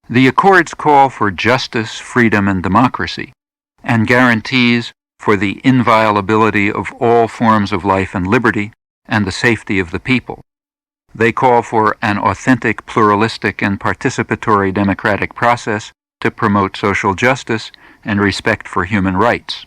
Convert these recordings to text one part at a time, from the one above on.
The Accords call for justice, freedom, and democracy, and guarantees for the inviolability of all forms of life and liberty and the safety of the people. They call for an authentic, pluralistic, and participatory democratic process to promote social justice and respect for human rights.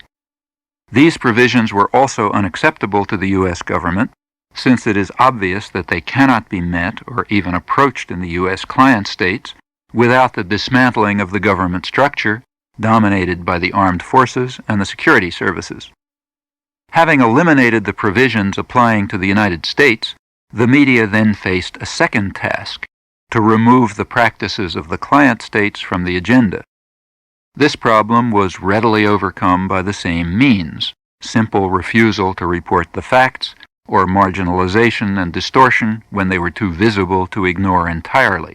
These provisions were also unacceptable to the U.S. government, since it is obvious that they cannot be met or even approached in the U.S. client states without the dismantling of the government structure dominated by the armed forces and the security services. Having eliminated the provisions applying to the United States, the media then faced a second task, to remove the practices of the client states from the agenda. This problem was readily overcome by the same means: simple refusal to report the facts, or marginalization and distortion when they were too visible to ignore entirely.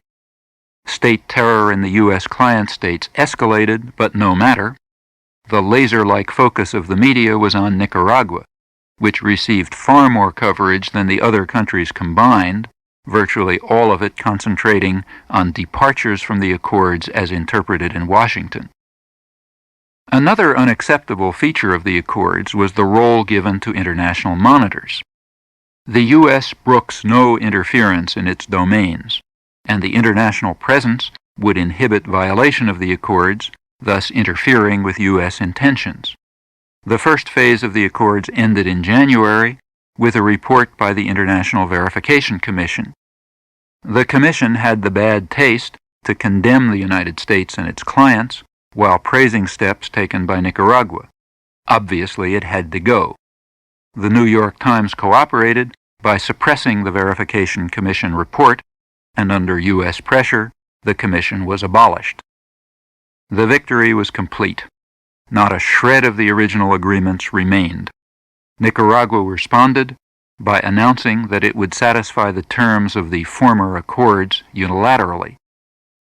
State terror in the U.S. client states escalated, but no matter. The laser-like focus of the media was on Nicaragua, which received far more coverage than the other countries combined, virtually all of it concentrating on departures from the Accords as interpreted in Washington. Another unacceptable feature of the Accords was the role given to international monitors. The U.S. brooks no interference in its domains, and the international presence would inhibit violation of the Accords, thus interfering with U.S. intentions. The first phase of the Accords ended in January with a report by the International Verification Commission. The Commission had the bad taste to condemn the United States and its clients while praising steps taken by Nicaragua. Obviously, it had to go. The New York Times cooperated by suppressing the Verification Commission report, and under U.S. pressure, the commission was abolished. The victory was complete. Not a shred of the original agreements remained. Nicaragua responded by announcing that it would satisfy the terms of the former accords unilaterally,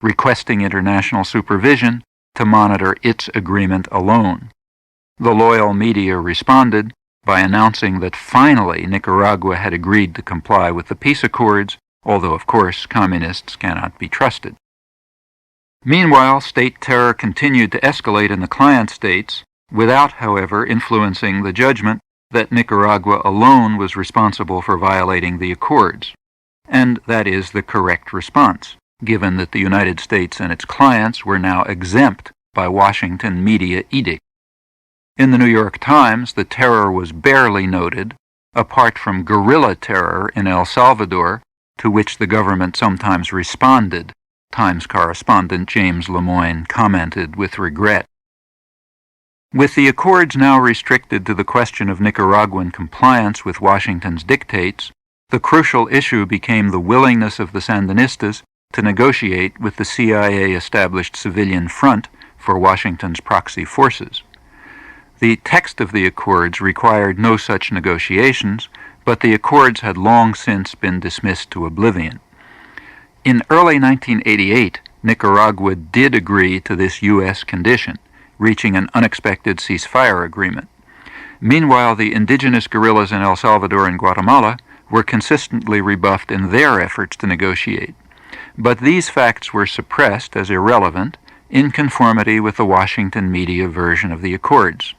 requesting international supervision to monitor its agreement alone. The loyal media responded by announcing that finally Nicaragua had agreed to comply with the peace accords, although of course communists cannot be trusted. Meanwhile, state terror continued to escalate in the client states, without, however, influencing the judgment that Nicaragua alone was responsible for violating the Accords. And that is the correct response, given that the United States and its clients were now exempt by Washington media edict. In the New York Times, the terror was barely noted, apart from guerrilla terror in El Salvador, to which the government sometimes responded, Times correspondent James Lemoyne commented with regret. With the Accords now restricted to the question of Nicaraguan compliance with Washington's dictates, the crucial issue became the willingness of the Sandinistas to negotiate with the CIA-established civilian front for Washington's proxy forces. The text of the Accords required no such negotiations, but the Accords had long since been dismissed to oblivion. In early 1988, Nicaragua did agree to this U.S. condition, reaching an unexpected ceasefire agreement. Meanwhile, the indigenous guerrillas in El Salvador and Guatemala were consistently rebuffed in their efforts to negotiate. But these facts were suppressed as irrelevant in conformity with the Washington media version of the Accords.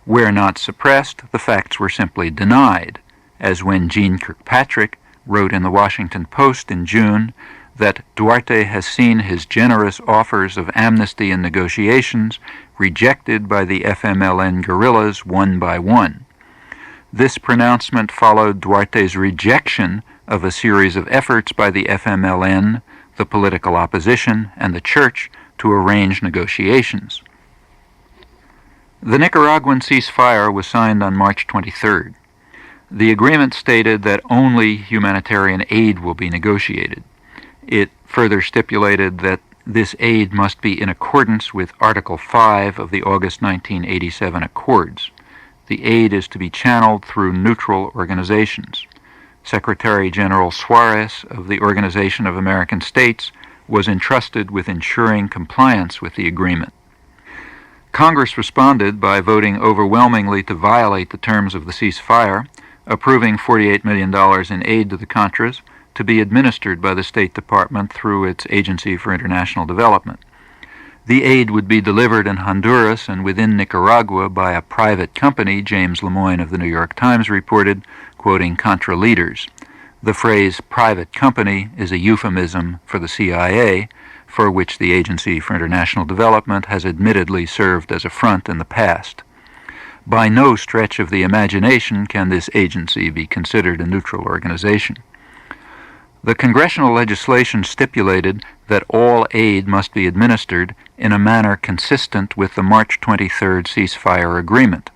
Where not suppressed, the facts were simply denied, as when Jeane Kirkpatrick wrote in the Washington Post in June that Duarte has seen his generous offers of amnesty and negotiations rejected by the FMLN guerrillas one by one. This pronouncement followed Duarte's rejection of a series of efforts by the FMLN, the political opposition, and the church to arrange negotiations. The Nicaraguan ceasefire was signed on March 23rd. The agreement stated that only humanitarian aid will be negotiated. It further stipulated that this aid must be in accordance with Article 5 of the August 1987 Accords. The aid is to be channeled through neutral organizations. Secretary General Suarez of the Organization of American States was entrusted with ensuring compliance with the agreement. Congress responded by voting overwhelmingly to violate the terms of the ceasefire, approving $48 million in aid to the Contras, to be administered by the State Department through its Agency for International Development. The aid would be delivered in Honduras and within Nicaragua by a private company, James Lemoyne of the New York Times reported, quoting Contra leaders. The phrase private company is a euphemism for the CIA, for which the Agency for International Development has admittedly served as a front in the past. By no stretch of the imagination can this agency be considered a neutral organization. The congressional legislation stipulated that all aid must be administered in a manner consistent with the March 23rd ceasefire agreement,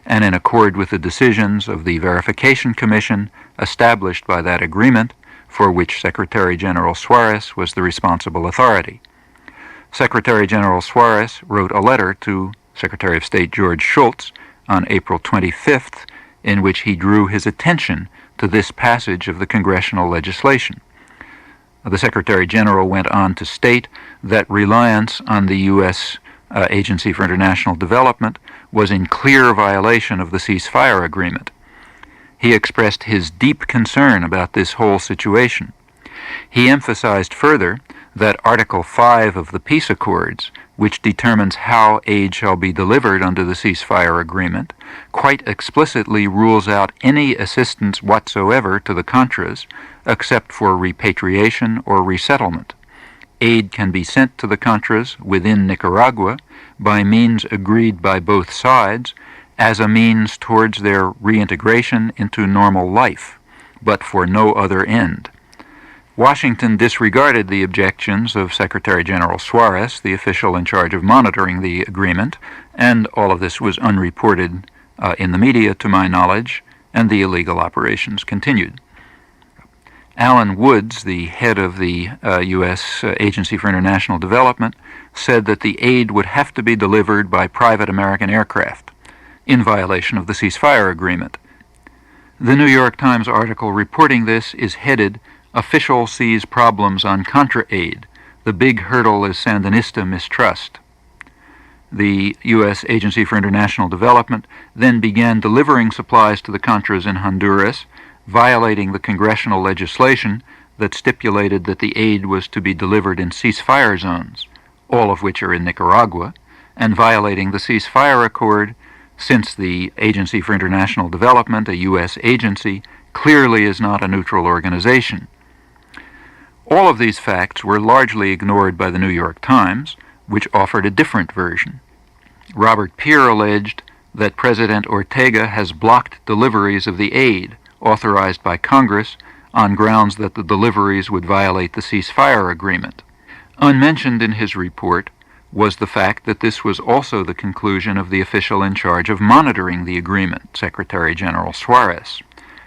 and in accord with the decisions of the Verification Commission established by that agreement, for which Secretary General Suarez was the responsible authority. Secretary General Suarez wrote a letter to Secretary of State George Shultz on April 25th, in which he drew his attention to this passage of the congressional legislation. The Secretary General went on to state that reliance on the U.S. Agency for International Development was in clear violation of the ceasefire agreement. He expressed his deep concern about this whole situation. He emphasized further that Article 5 of the Peace Accords, which determines how aid shall be delivered under the ceasefire agreement, quite explicitly rules out any assistance whatsoever to the Contras except for repatriation or resettlement. Aid can be sent to the Contras within Nicaragua by means agreed by both sides as a means towards their reintegration into normal life, but for no other end. Washington disregarded the objections of Secretary General Suarez, the official in charge of monitoring the agreement, and all of this was unreported in the media, to my knowledge, and the illegal operations continued. Alan Woods, the head of the U.S. Agency for International Development, said that the aid would have to be delivered by private American aircraft, in violation of the ceasefire agreement. The New York Times article reporting this is headed, "Official Sees Problems on Contra Aid. The Big Hurdle is Sandinista Mistrust." The U.S. Agency for International Development then began delivering supplies to the Contras in Honduras, violating the congressional legislation that stipulated that the aid was to be delivered in ceasefire zones, all of which are in Nicaragua, and violating the ceasefire accord, since the Agency for International Development, a U.S. agency, clearly is not a neutral organization. All of these facts were largely ignored by the New York Times, which offered a different version. Robert Peer alleged that President Ortega has blocked deliveries of the aid authorized by Congress on grounds that the deliveries would violate the ceasefire agreement. Unmentioned in his report was the fact that this was also the conclusion of the official in charge of monitoring the agreement, Secretary General Suarez.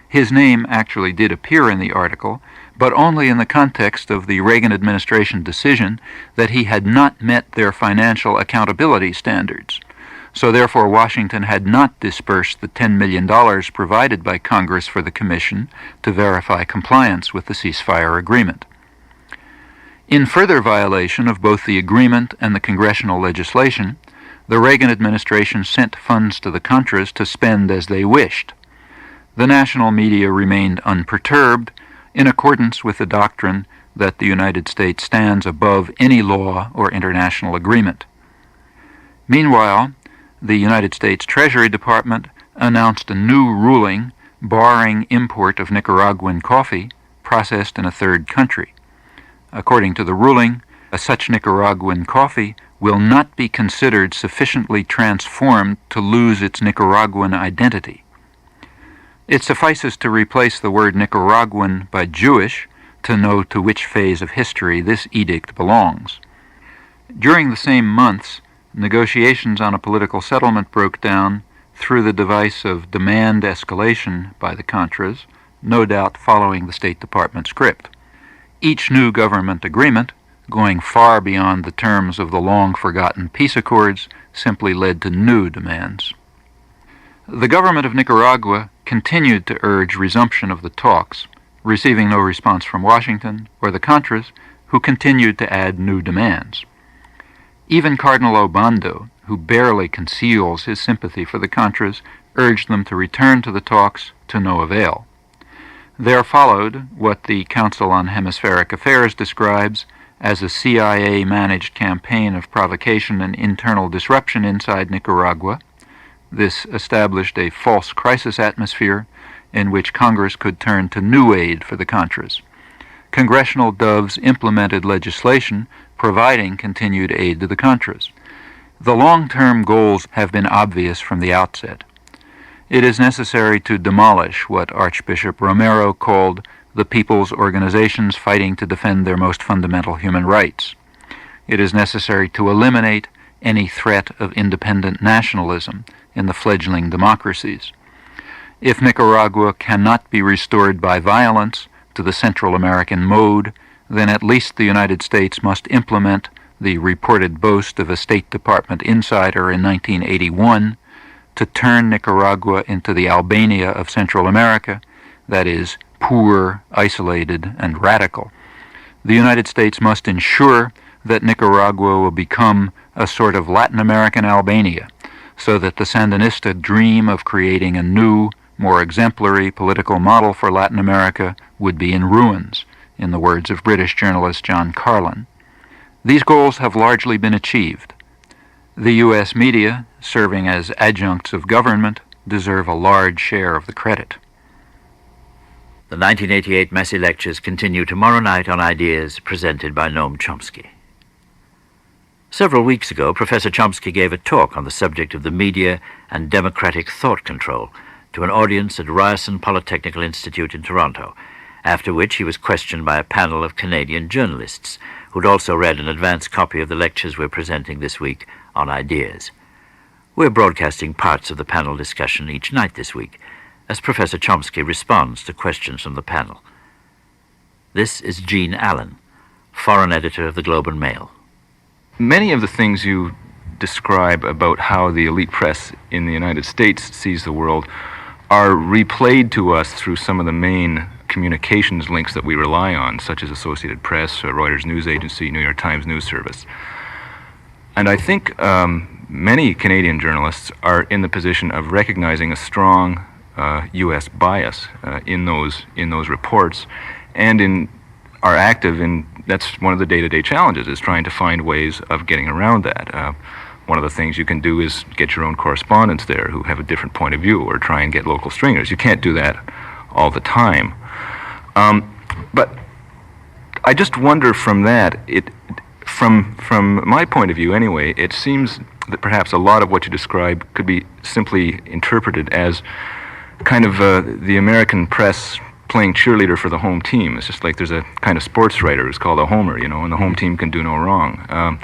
His name actually did appear in the article, but only in the context of the Reagan administration decision that he had not met their financial accountability standards. So therefore Washington had not dispersed the $10 million provided by Congress for the Commission to verify compliance with the ceasefire agreement. In further violation of both the agreement and the congressional legislation, the Reagan administration sent funds to the Contras to spend as they wished. The national media remained unperturbed, in accordance with the doctrine that the United States stands above any law or international agreement. Meanwhile, the United States Treasury Department announced a new ruling barring import of Nicaraguan coffee processed in a third country. According to the ruling, such Nicaraguan coffee will not be considered sufficiently transformed to lose its Nicaraguan identity. It suffices to replace the word Nicaraguan by Jewish to know to which phase of history this edict belongs. During the same months, negotiations on a political settlement broke down through the device of demand escalation by the Contras, no doubt following the State Department script. Each new government agreement, going far beyond the terms of the long-forgotten peace accords, simply led to new demands. The government of Nicaragua continued to urge resumption of the talks, receiving no response from Washington or the Contras, who continued to add new demands. Even Cardinal Obando, who barely conceals his sympathy for the Contras, urged them to return to the talks to no avail. There followed what the Council on Hemispheric Affairs describes as a CIA-managed campaign of provocation and internal disruption inside Nicaragua. This established a false crisis atmosphere in which Congress could turn to new aid for the Contras. Congressional doves implemented legislation providing continued aid to the Contras. The long-term goals have been obvious from the outset. It is necessary to demolish what Archbishop Romero called the people's organizations fighting to defend their most fundamental human rights. It is necessary to eliminate any threat of independent nationalism in the fledgling democracies. If Nicaragua cannot be restored by violence to the Central American mode, then at least the United States must implement the reported boast of a State Department insider in 1981 to turn Nicaragua into the Albania of Central America, that is, poor, isolated, and radical. The United States must ensure that Nicaragua will become a sort of Latin American Albania, so that the Sandinista dream of creating a new, more exemplary political model for Latin America would be in ruins, in the words of British journalist John Carlin. These goals have largely been achieved. The U.S. media, serving as adjuncts of government, deserve a large share of the credit. The 1988 Massey Lectures continue tomorrow night on ideas presented by Noam Chomsky. Several weeks ago, Professor Chomsky gave a talk on the subject of the media and democratic thought control to an audience at Ryerson Polytechnical Institute in Toronto, after which he was questioned by a panel of Canadian journalists who'd also read an advance copy of the lectures we're presenting this week on ideas. We're broadcasting parts of the panel discussion each night this week as Professor Chomsky responds to questions from the panel. This is Gene Allen, foreign editor of the Globe and Mail. Many of the things you describe about how the elite press in the United States sees the world are replayed to us through some of the main communications links that we rely on, such as Associated Press, Reuters News Agency, New York Times News Service. And I think many Canadian journalists are in the position of recognizing a strong U.S. bias in those reports, and are active in. That's one of the day-to-day challenges, is trying to find ways of getting around that. One of the things you can do is get your own correspondents there who have a different point of view, or try and get local stringers. You can't do that all the time. But I just wonder from that, from my point of view anyway, it seems that perhaps a lot of what you describe could be simply interpreted as kind of the American press playing cheerleader for the home team. It's just like there's a kind of sports writer who's called a homer, and the home team can do no wrong.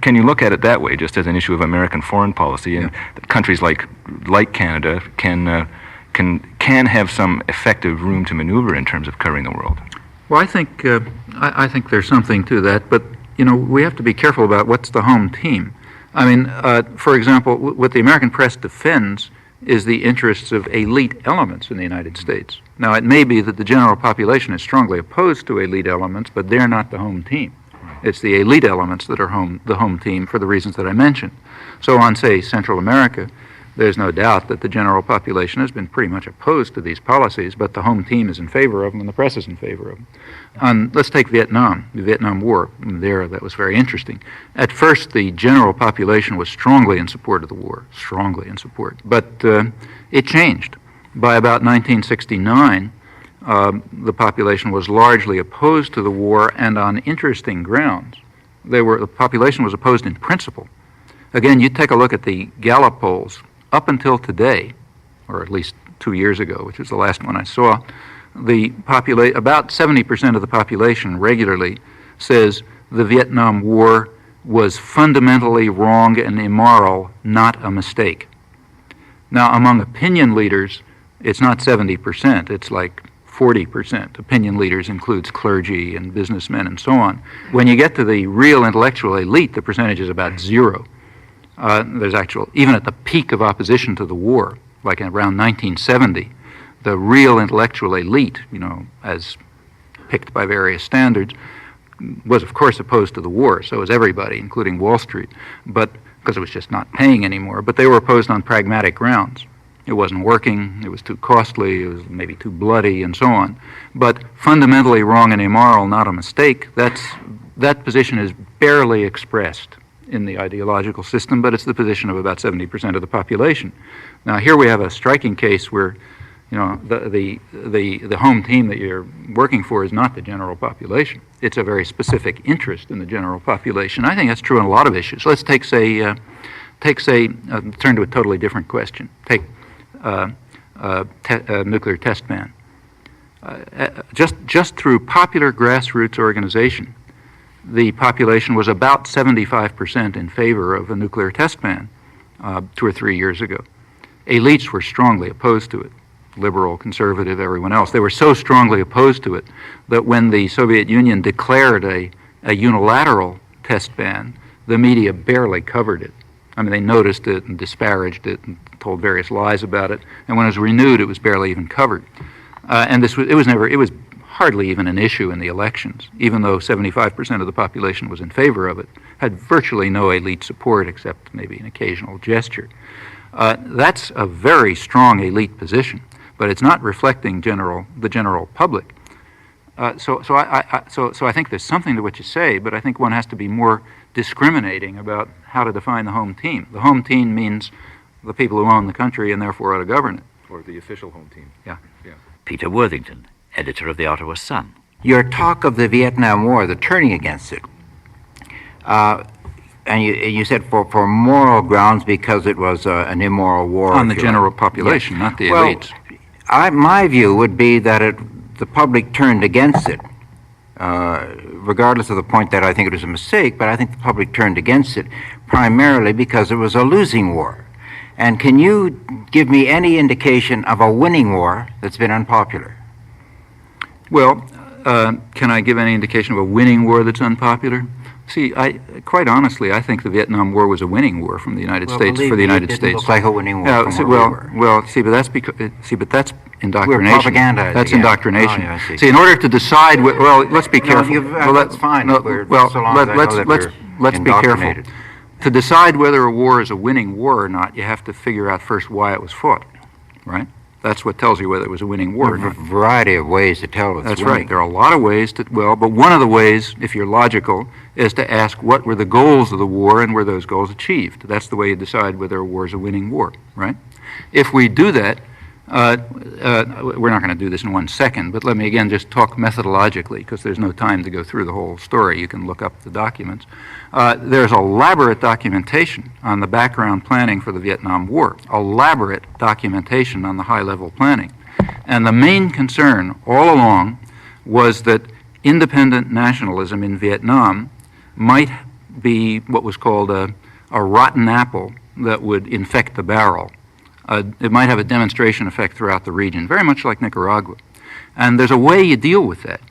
Can you look at it that way, just as an issue of American foreign policy, and countries like Canada can have some effective room to maneuver in terms of covering the world? Well, I think there's something to that, but we have to be careful about what's the home team. I mean, for example, what the American press defends is the interests of elite elements in the United States. Now, it may be that the general population is strongly opposed to elite elements, but they're not the home team. It's the elite elements that are the home team for the reasons that I mentioned. So on, say, Central America, there's no doubt that the general population has been pretty much opposed to these policies, but the home team is in favor of them and the press is in favor of them. Let's take Vietnam, the Vietnam War. There, that was very interesting. At first, the general population was strongly in support of the war, strongly in support. But it changed. By about 1969, the population was largely opposed to the war, and on interesting grounds. The population was opposed in principle. Again, you take a look at the Gallup polls. Up until today, or at least 2 years ago, which was the last one I saw, about 70% of the population regularly says the Vietnam War was fundamentally wrong and immoral, not a mistake. Now, among opinion leaders, it's not 70%, it's like 40%. Opinion leaders includes clergy and businessmen and so on. When you get to the real intellectual elite, the percentage is about zero. There's even at the peak of opposition to the war, like around 1970, the real intellectual elite, as picked by various standards, was of course opposed to the war. So was everybody, including Wall Street, but because it was just not paying anymore. But they were opposed on pragmatic grounds. It wasn't working, it was too costly, it was maybe too bloody, and so on. But fundamentally wrong and immoral, not a mistake, that position is barely expressed in the ideological system, but it's the position of about 70% of the population. Now here we have a striking case where, you know, the home team that you're working for is not the general population. It's a very specific interest in the general population. I think that's true on a lot of issues. Let's turn to a totally different question. Take nuclear test ban. Just through popular grassroots organization, the population was about 75% in favor of a nuclear test ban 2 or 3 years ago. Elites were strongly opposed to it. Liberal, conservative, everyone else. They were so strongly opposed to it that when the Soviet Union declared a unilateral test ban, the media barely covered it. I mean, they noticed it and disparaged it and told various lies about it. And when it was renewed, it was barely even covered. And it was hardly even an issue in the elections, even though 75% of the population was in favor of it. Had virtually no elite support except maybe an occasional gesture. That's a very strong elite position, but it's not reflecting the general public. So I think there's something to what you say, but I think one has to be more discriminating about how to define the home team. The home team means the people who own the country and therefore ought to govern it. Or the official home team. Yeah. Peter Worthington, editor of the Ottawa Sun. Your talk of the Vietnam War, the turning against it, and you said for moral grounds because it was an immoral war. On the general population, not the elites. My view would be that the public turned against it, regardless of the point that I think it was a mistake, but I think the public turned against it primarily because it was a losing war. And can you give me any indication of a winning war that's been unpopular? Well, can I give any indication of a winning war that's unpopular? See, quite honestly, I think the Vietnam War was a winning war from the United States for the United States. It looked like a winning war. But that's because that's indoctrination. We're propagandizing. That's indoctrination. Oh, yeah, I see. See, in order to decide, let's be careful. That's fine. Let's be careful. To decide whether a war is a winning war or not, you have to figure out first why it was fought, right? That's what tells you whether it was a winning war or not. There are a variety of ways to tell if it's That's winning. right. There are a lot of ways but one of the ways, if you're logical, is to ask what were the goals of the war and were those goals achieved. That's the way you decide whether a war is a winning war, right? If we do that, we're not going to do this in 1 second, but let me again just talk methodologically because there's no time to go through the whole story. You can look up the documents. There's elaborate documentation on the background planning for the Vietnam War, elaborate documentation on the high-level planning. And the main concern all along was that independent nationalism in Vietnam might be what was called a rotten apple that would infect the barrel. It might have a demonstration effect throughout the region, very much like Nicaragua. And there's a way you deal with that.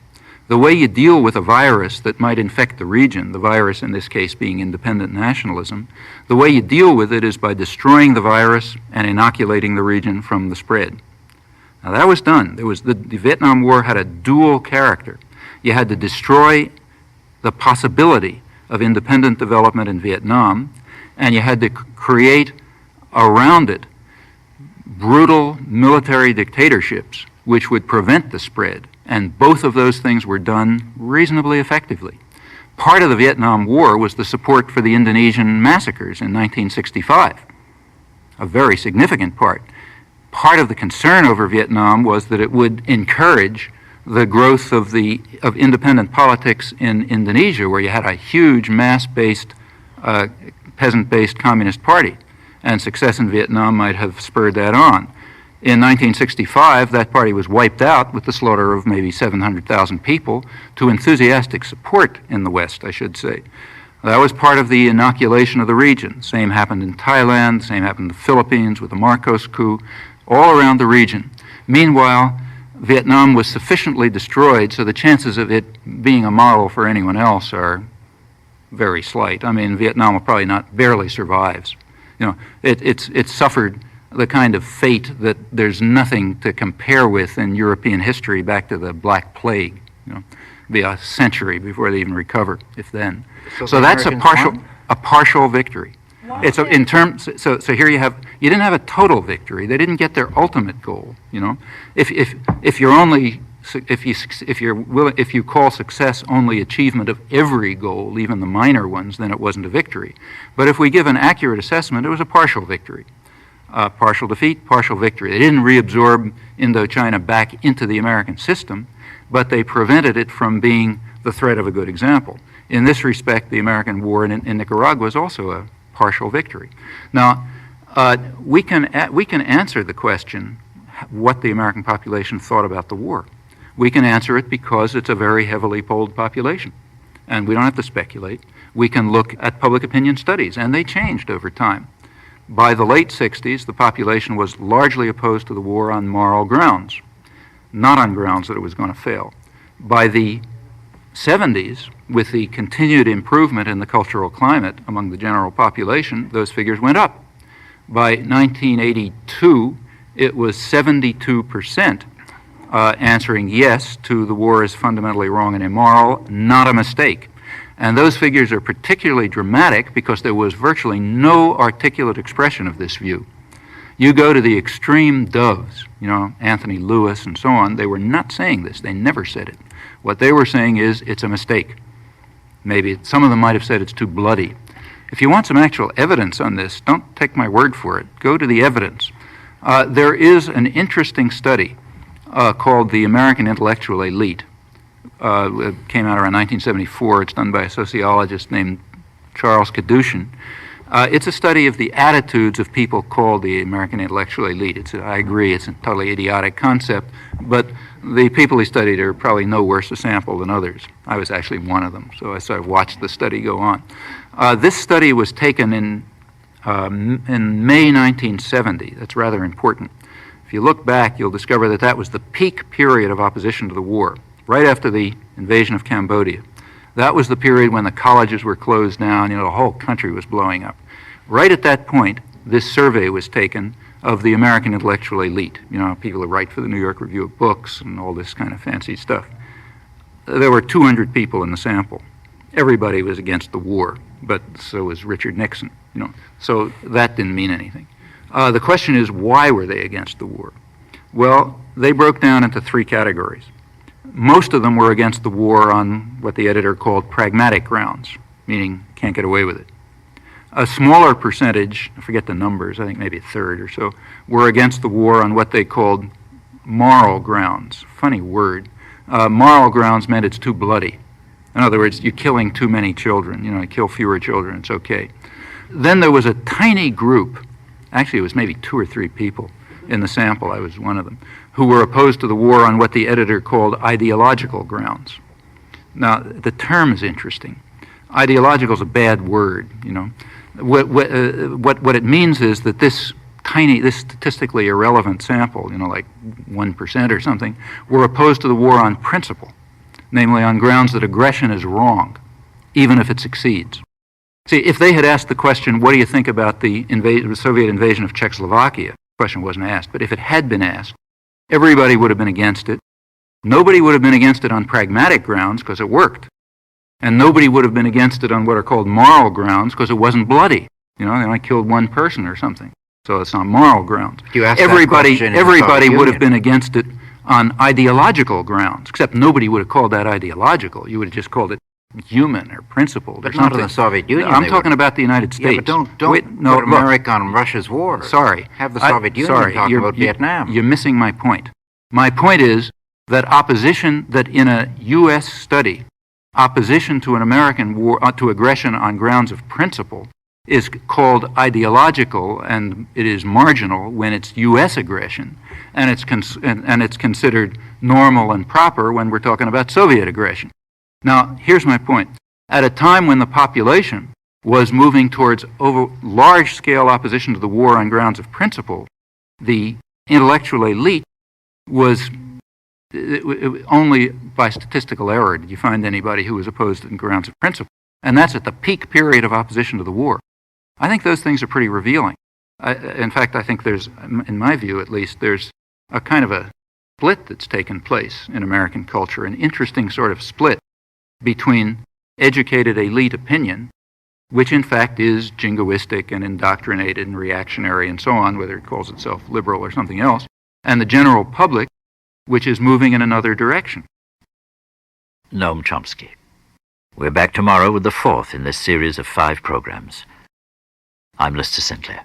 The way you deal with a virus that might infect the region, the virus in this case being independent nationalism, the way you deal with it is by destroying the virus and inoculating the region from the spread. Now that was done. The Vietnam War had a dual character. You had to destroy the possibility of independent development in Vietnam, and you had to create around it brutal military dictatorships which would prevent the spread, and both of those things were done reasonably effectively. Part of the Vietnam War was the support for the Indonesian massacres in 1965, a very significant part. Part of the concern over Vietnam was that it would encourage the growth of independent politics in Indonesia, where you had a huge mass-based, peasant-based communist party. And success in Vietnam might have spurred that on. In 1965, that party was wiped out with the slaughter of maybe 700,000 people to enthusiastic support in the West, I should say. That was part of the inoculation of the region. Same happened in Thailand, same happened in the Philippines with the Marcos coup, all around the region. Meanwhile, Vietnam was sufficiently destroyed, so the chances of it being a model for anyone else are very slight. I mean, Vietnam barely survives. You know, it's suffered the kind of fate that there's nothing to compare with in European history back to the Black Plague. You know, be a century before they even recover, if then. So that's a partial victory. It's in terms. So here you didn't have a total victory. They didn't get their ultimate goal. If you're only if you call success only achievement of every goal, even the minor ones, then it wasn't a victory. But if we give an accurate assessment, it was a partial victory. Partial defeat, partial victory. They didn't reabsorb Indochina back into the American system, but they prevented it from being the threat of a good example. In this respect, the American war in Nicaragua is also a partial victory. Now, we can answer the question what the American population thought about the war. We can answer it because it's a very heavily polled population, and we don't have to speculate. We can look at public opinion studies, and they changed over time. By the late 60s, the population was largely opposed to the war on moral grounds, not on grounds that it was going to fail. By the 70s, with the continued improvement in the cultural climate among the general population, those figures went up. By 1982, it was 72% answering yes to the war is fundamentally wrong and immoral, not a mistake. And those figures are particularly dramatic because there was virtually no articulate expression of this view. You go to the extreme doves, Anthony Lewis and so on, they were not saying this. They never said it. What they were saying is it's a mistake. Maybe some of them might have said it's too bloody. If you want some actual evidence on this, don't take my word for it. Go to the evidence. There is an interesting study called The American Intellectual Elite. It came out around 1974. It's done by a sociologist named Charles Kadushin. It's a study of the attitudes of people called the American intellectual elite. I agree, it's a totally idiotic concept, but the people he studied are probably no worse a sample than others. I was actually one of them, so I sort of watched the study go on. This study was taken in May 1970. That's rather important. If you look back, you'll discover that that was the peak period of opposition to the war, right after the invasion of Cambodia. That was the period when the colleges were closed down, the whole country was blowing up. Right at that point, this survey was taken of the American intellectual elite, people who write for the New York Review of Books and all this kind of fancy stuff. There were 200 people in the sample. Everybody was against the war, but so was Richard Nixon, so that didn't mean anything. The question is, why were they against the war? Well, they broke down into three categories. Most of them were against the war on what the editor called pragmatic grounds, meaning can't get away with it. A smaller percentage, I forget the numbers, I think maybe a third or so, were against the war on what they called moral grounds. Funny word. Moral grounds meant it's too bloody. In other words, you're killing too many children. Kill fewer children, it's okay. Then there was a tiny group, actually it was maybe 2 or 3 people in the sample, I was one of them, who were opposed to the war on what the editor called ideological grounds. Now, the term is interesting. Ideological is a bad word, What it means is that this statistically irrelevant sample, like 1% or something, were opposed to the war on principle, namely on grounds that aggression is wrong, even if it succeeds. See, if they had asked the question, what do you think about the Soviet invasion of Czechoslovakia? The question wasn't asked, but if it had been asked, everybody would have been against it. Nobody would have been against it on pragmatic grounds because it worked. And nobody would have been against it on what are called moral grounds because it wasn't bloody. They only killed one person or something. So it's not moral grounds. Everybody would have been against it on ideological grounds, except nobody would have called that ideological. You would have just called it human or principled or something. Not in the Soviet Union. I'm talking about the United States. Yeah, but don't put America on Russia's war. Sorry. Have the Soviet Union talk about Vietnam. You're missing my point. My point is that in a U.S. study, opposition to an American war, to aggression on grounds of principle, is called ideological, and it is marginal when it's U.S. aggression, and it's considered normal and proper when we're talking about Soviet aggression. Now, here's my point. At a time when the population was moving towards large-scale opposition to the war on grounds of principle, the intellectual elite was only by statistical error did you find anybody who was opposed on grounds of principle. And that's at the peak period of opposition to the war. I think those things are pretty revealing. In fact, I think there's, in my view at least, there's a kind of a split that's taken place in American culture, an interesting sort of split between educated elite opinion which in fact is jingoistic and indoctrinated and reactionary and so on, whether it calls itself liberal or something else, and the general public, which is moving in another direction. Noam Chomsky. We're back tomorrow with the fourth in this series of 5 programs. I'm Lister Sinclair.